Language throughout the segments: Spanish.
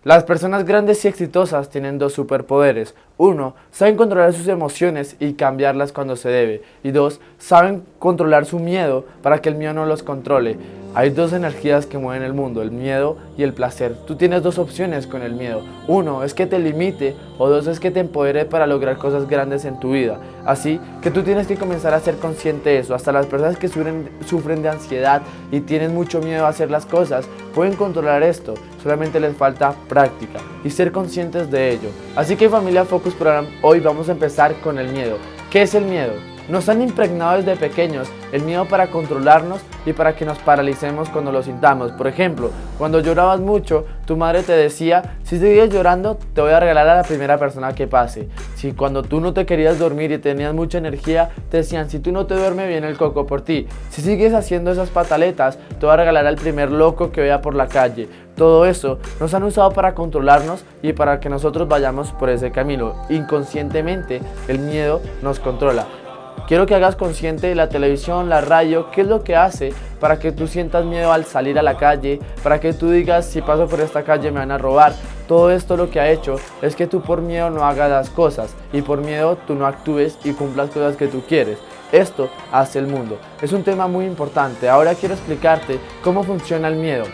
Las personas grandes y exitosas tienen dos superpoderes. Uno, saben controlar sus emociones y cambiarlas cuando se debe. Y dos, saben controlar su miedo para que el miedo no los controle. Hay dos energías que mueven el mundo, el miedo y el placer. Tú tienes dos opciones con el miedo. Uno es que te limite o dos es que te empodere para lograr cosas grandes en tu vida. Así que tú tienes que comenzar a ser consciente de eso. Hasta las personas que sufren de ansiedad y tienen mucho miedo a hacer las cosas pueden controlar esto. Solamente les falta práctica y ser conscientes de ello. Así que familia Focus Program, hoy vamos a empezar con el miedo. ¿Qué es el miedo? Nos han impregnado desde pequeños el miedo para controlarnos y para que nos paralicemos cuando lo sintamos. Por ejemplo, cuando llorabas mucho, tu madre te decía: si sigues llorando, te voy a regalar a la primera persona que pase. Si cuando tú no te querías dormir y tenías mucha energía, te decían: si tú no te duermes, viene el coco por ti. Si sigues haciendo esas pataletas, te voy a regalar al primer loco que vea por la calle. Todo eso nos han usado para controlarnos y para que nosotros vayamos por ese camino. Inconscientemente, el miedo nos controla. Quiero que hagas consciente de la televisión, la radio, qué es lo que hace para que tú sientas miedo al salir a la calle, para que tú digas: si paso por esta calle me van a robar. Todo esto lo que ha hecho es que tú por miedo no hagas las cosas y por miedo tú no actúes y cumplas cosas que tú quieres. Esto hace el mundo. Es un tema muy importante. Ahora quiero explicarte cómo funciona el miedo.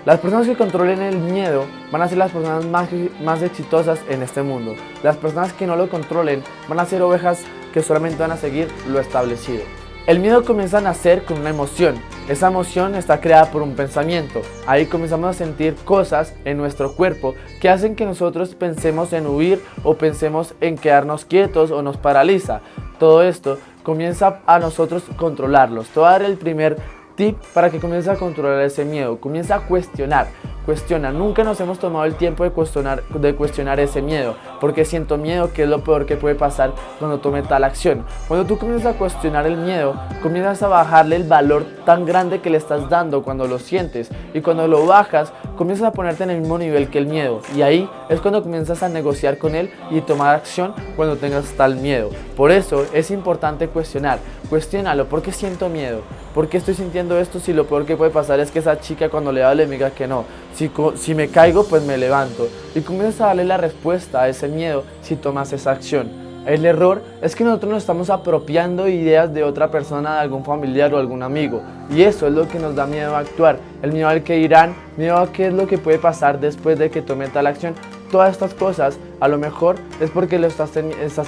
Las personas que controlen el miedo van a ser las personas más exitosas en este mundo. Las personas que no lo controlen van a ser ovejas que solamente van a seguir lo establecido. El miedo comienza a nacer con una emoción. Esa emoción está creada por un pensamiento. Ahí comenzamos a sentir cosas en nuestro cuerpo que hacen que nosotros pensemos en huir o pensemos en quedarnos quietos o nos paraliza. Todo esto comienza a nosotros controlarlos. Te voy a dar el primer tip para que comiences a controlar ese miedo. Comienza a cuestionar. Cuestiona. Nunca nos hemos tomado el tiempo de cuestionar ese miedo. Porque siento miedo, que es lo peor que puede pasar cuando tome tal acción. Cuando tú comienzas a cuestionar el miedo, comienzas a bajarle el valor tan grande que le estás dando cuando lo sientes. Y cuando lo bajas, comienzas a ponerte en el mismo nivel que el miedo. Y ahí es cuando comienzas a negociar con él y tomar acción cuando tengas tal miedo. Por eso es importante cuestionar. Cuestiónalo. ¿Por qué siento miedo? ¿Por qué estoy sintiendo esto si lo peor que puede pasar es que esa chica cuando le hable me diga que no? Si me caigo, pues me levanto. Y comienzas a darle la respuesta a ese miedo si tomas esa acción. El error es que nosotros nos estamos apropiando ideas de otra persona, de algún familiar o algún amigo. Y eso es lo que nos da miedo a actuar. El miedo al que dirán, miedo a qué es lo que puede pasar después de que tome tal acción. Todas estas cosas, a lo mejor, es porque estás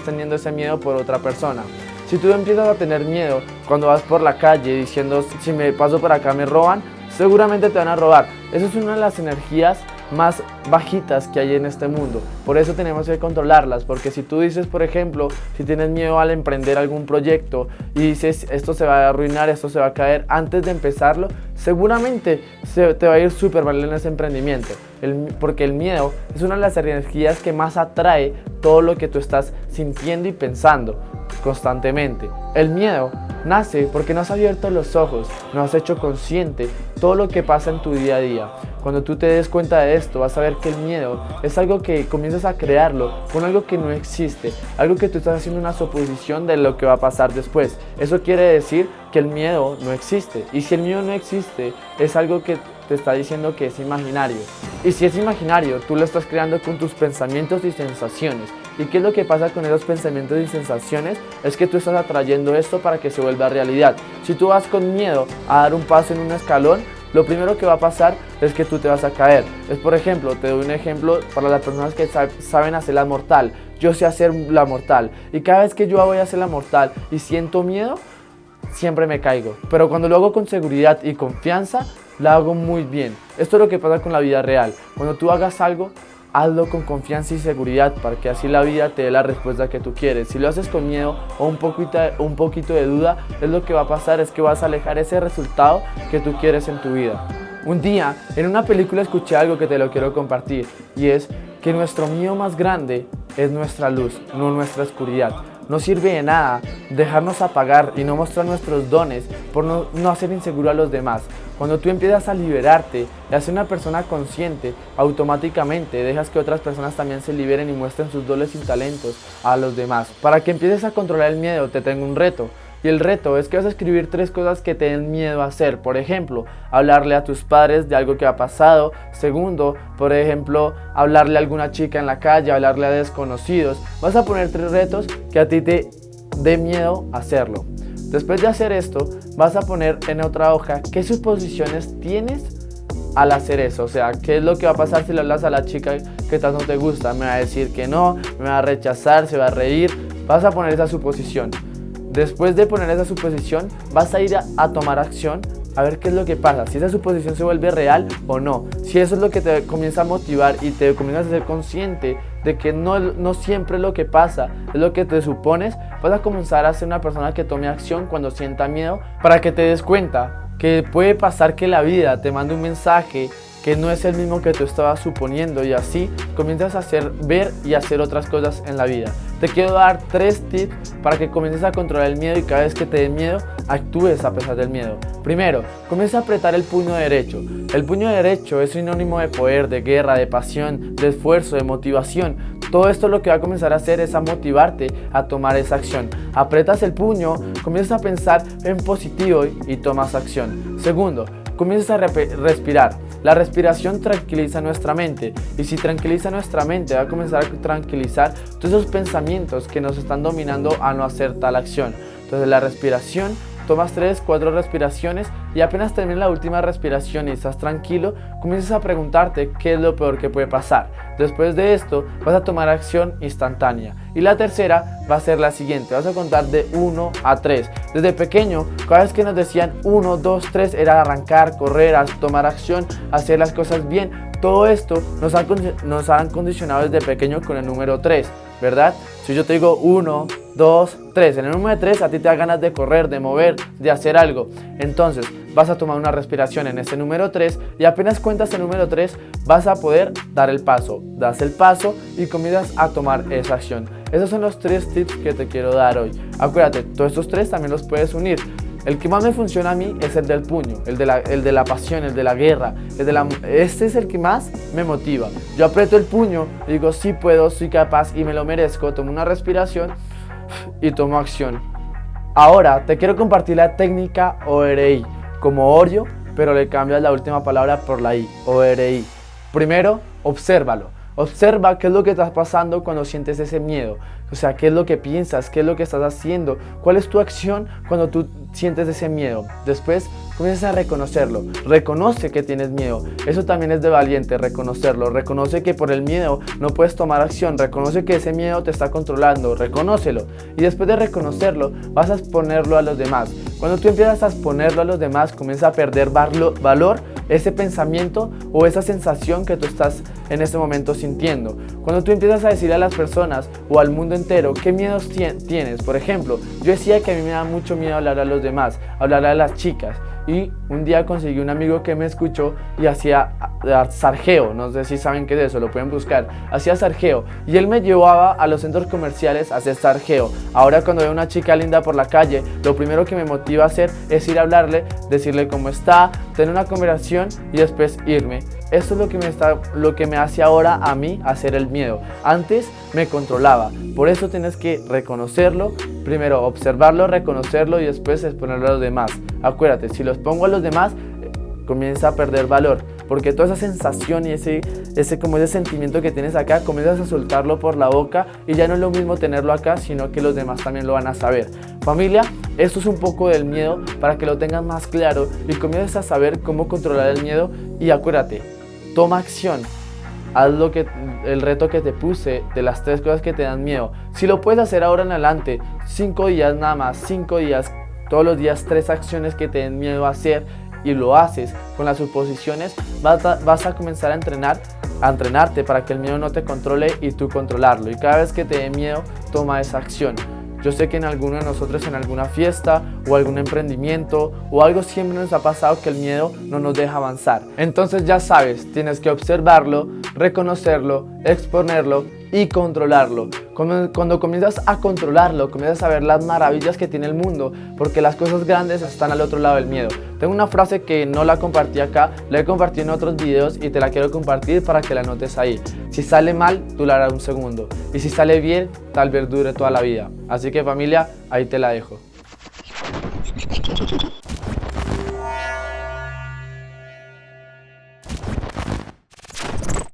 teniendo ese miedo por otra persona. Si tú empiezas a tener miedo cuando vas por la calle diciendo: si me paso por acá me roban, seguramente te van a robar. Esa es una de las energías más bajitas que hay en este mundo. Por eso tenemos que controlarlas, porque si tú dices, por ejemplo, si tienes miedo al emprender algún proyecto y dices: esto se va a arruinar, esto se va a caer, antes de empezarlo, seguramente te va a ir súper mal en ese emprendimiento. Porque el miedo es una de las energías que más atrae todo lo que tú estás sintiendo y pensando constantemente. El miedo nace porque no has abierto los ojos, no has hecho consciente todo lo que pasa en tu día a día. Cuando tú te des cuenta de esto, vas a ver que el miedo es algo que comienzas a crearlo con algo que no existe, algo que tú estás haciendo una suposición de lo que va a pasar después. Eso quiere decir que el miedo no existe. Y si el miedo no existe, es algo que te está diciendo que es imaginario. Y si es imaginario, tú lo estás creando con tus pensamientos y sensaciones. ¿Y qué es lo que pasa con esos pensamientos y sensaciones? Es que tú estás atrayendo esto para que se vuelva realidad. Si tú vas con miedo a dar un paso en un escalón, lo primero que va a pasar es que tú te vas a caer. Por ejemplo, te doy un ejemplo para las personas que saben hacer la mortal. Yo sé hacer la mortal y cada vez que yo voy a hacer la mortal y siento miedo, siempre me caigo. Pero cuando lo hago con seguridad y confianza, la hago muy bien. Esto es lo que pasa con la vida real. Cuando tú hagas algo, hazlo con confianza y seguridad para que así la vida te dé la respuesta que tú quieres. Si lo haces con miedo o un poquito de duda, es lo que va a pasar, es que vas a alejar ese resultado que tú quieres en tu vida. Un día, en una película escuché algo que te lo quiero compartir, y es que nuestro miedo más grande es nuestra luz, no nuestra oscuridad. No sirve de nada dejarnos apagar y no mostrar nuestros dones por no hacer inseguro a los demás. Cuando tú empiezas a liberarte y a ser una persona consciente, automáticamente dejas que otras personas también se liberen y muestren sus dones y talentos a los demás. Para que empieces a controlar el miedo, te tengo un reto. Y el reto es que vas a escribir 3 cosas que te den miedo a hacer. Por ejemplo, hablarle a tus padres de algo que ha pasado, Segundo, por ejemplo, hablarle a alguna chica en la calle, hablarle a desconocidos. Vas a poner 3 retos que a ti te dé miedo hacerlo. Después de hacer esto, vas a poner en otra hoja qué suposiciones tienes al hacer eso. O sea, qué es lo que va a pasar si le hablas a la chica que tanto te gusta. Me va a decir que no, me va a rechazar, se va a reír. Vas a poner esa suposición. Después de poner esa suposición, vas a ir a tomar acción, a ver qué es lo que pasa, si esa suposición se vuelve real o no. Si eso es lo que te comienza a motivar y te comienzas a ser consciente de que no siempre lo que pasa es lo que te supones, vas a comenzar a ser una persona que tome acción cuando sienta miedo, para que te des cuenta que puede pasar que la vida te mande un mensaje que no es el mismo que tú estabas suponiendo, y así comienzas a ver y hacer otras cosas en la vida. Te quiero dar 3 tips para que comiences a controlar el miedo y cada vez que te dé miedo, actúes a pesar del miedo. Primero, comienza a apretar el puño derecho. El puño derecho es sinónimo de poder, de guerra, de pasión, de esfuerzo, de motivación. Todo esto lo que va a comenzar a hacer es a motivarte a tomar esa acción. Apretas el puño, comienzas a pensar en positivo y tomas acción. Segundo, comienzas a respirar. La respiración tranquiliza nuestra mente, y si tranquiliza nuestra mente va a comenzar a tranquilizar todos esos pensamientos que nos están dominando a no hacer tal acción. Entonces la respiración, tomas 3, 4 respiraciones y apenas terminas la última respiración y estás tranquilo, comienzas a preguntarte qué es lo peor que puede pasar. Después de esto vas a tomar acción instantánea. Y la tercera va a ser la siguiente, vas a contar de 1 a 3. Desde pequeño, cada vez que nos decían 1, 2, 3 era arrancar, correr, tomar acción, hacer las cosas bien. Todo esto nos han condicionado desde pequeño con el número 3, ¿verdad? Si yo te digo 1, 2, 3, en el número 3 a ti te da ganas de correr, de mover, de hacer algo. Entonces vas a tomar una respiración en ese número 3 y apenas cuentas el número 3 vas a poder dar el paso. Das el paso y comienzas a tomar esa acción. Esos son los 3 tips que te quiero dar hoy. Acuérdate, todos estos 3 también los puedes unir. El que más me funciona a mí es el del puño, el de la pasión, el de la guerra, este es el que más me motiva. Yo aprieto el puño y digo sí puedo, soy capaz y me lo merezco, tomo una respiración y tomo acción. Ahora te quiero compartir la técnica ORI, como Oreo, pero le cambias la última palabra por la I, ORI. Primero, obsérvalo. Observa qué es lo que está pasando cuando sientes ese miedo. O sea, qué es lo que piensas, qué es lo que estás haciendo, cuál es tu acción cuando tú sientes ese miedo. Después comienzas a reconocerlo. Reconoce que tienes miedo. Eso también es de valiente, reconocerlo. Reconoce que por el miedo no puedes tomar acción. Reconoce que ese miedo te está controlando. Reconócelo. Y después de reconocerlo, vas a exponerlo a los demás. Cuando tú empiezas a exponerlo a los demás, comienza a perder valor ese pensamiento o esa sensación que tú estás en este momento sintiendo. Cuando tú empiezas a decirle a las personas o al mundo entero qué miedos tienes. Por ejemplo, yo decía que a mí me da mucho miedo hablar a los demás, hablar a las chicas. Y un día conseguí un amigo que me escuchó y hacía sarjeo, no sé si saben qué es eso, lo pueden buscar, hacía sarjeo y él me llevaba a los centros comerciales a hacer sarjeo. Ahora cuando veo una chica linda por la calle, lo primero que me motiva a hacer es ir a hablarle, decirle cómo está, tener una conversación y después irme. Esto es lo que me hace ahora a mí hacer el miedo. Antes me controlaba, por eso tienes que reconocerlo, primero observarlo, reconocerlo y después exponerlo a los demás. Acuérdate, si los pongo a los demás, comienza a perder valor, porque toda esa sensación y ese sentimiento que tienes acá, comienzas a soltarlo por la boca y ya no es lo mismo tenerlo acá, sino que los demás también lo van a saber. Familia, esto es un poco del miedo para que lo tengas más claro y comiences a saber cómo controlar el miedo. Y acuérdate, toma acción. Haz el reto que te puse de las 3 cosas que te dan miedo. Si lo puedes hacer ahora en adelante, 5 días nada más, 5 días, todos los días 3 acciones que te den miedo a hacer y lo haces con las suposiciones, vas a comenzar a entrenarte para que el miedo no te controle y tú controlarlo. Y cada vez que te dé miedo, toma esa acción. Yo sé que en alguno de nosotros, en alguna fiesta o algún emprendimiento o algo, siempre nos ha pasado que el miedo no nos deja avanzar. Entonces ya sabes, tienes que observarlo, reconocerlo, exponerlo y controlarlo. Cuando comienzas a controlarlo, comienzas a ver las maravillas que tiene el mundo, porque las cosas grandes están al otro lado del miedo. Tengo una frase que no la compartí acá, la he compartido en otros videos y te la quiero compartir para que la notes ahí. Si sale mal, durará un segundo, y si sale bien, tal vez dure toda la vida. Así que familia, ahí te la dejo.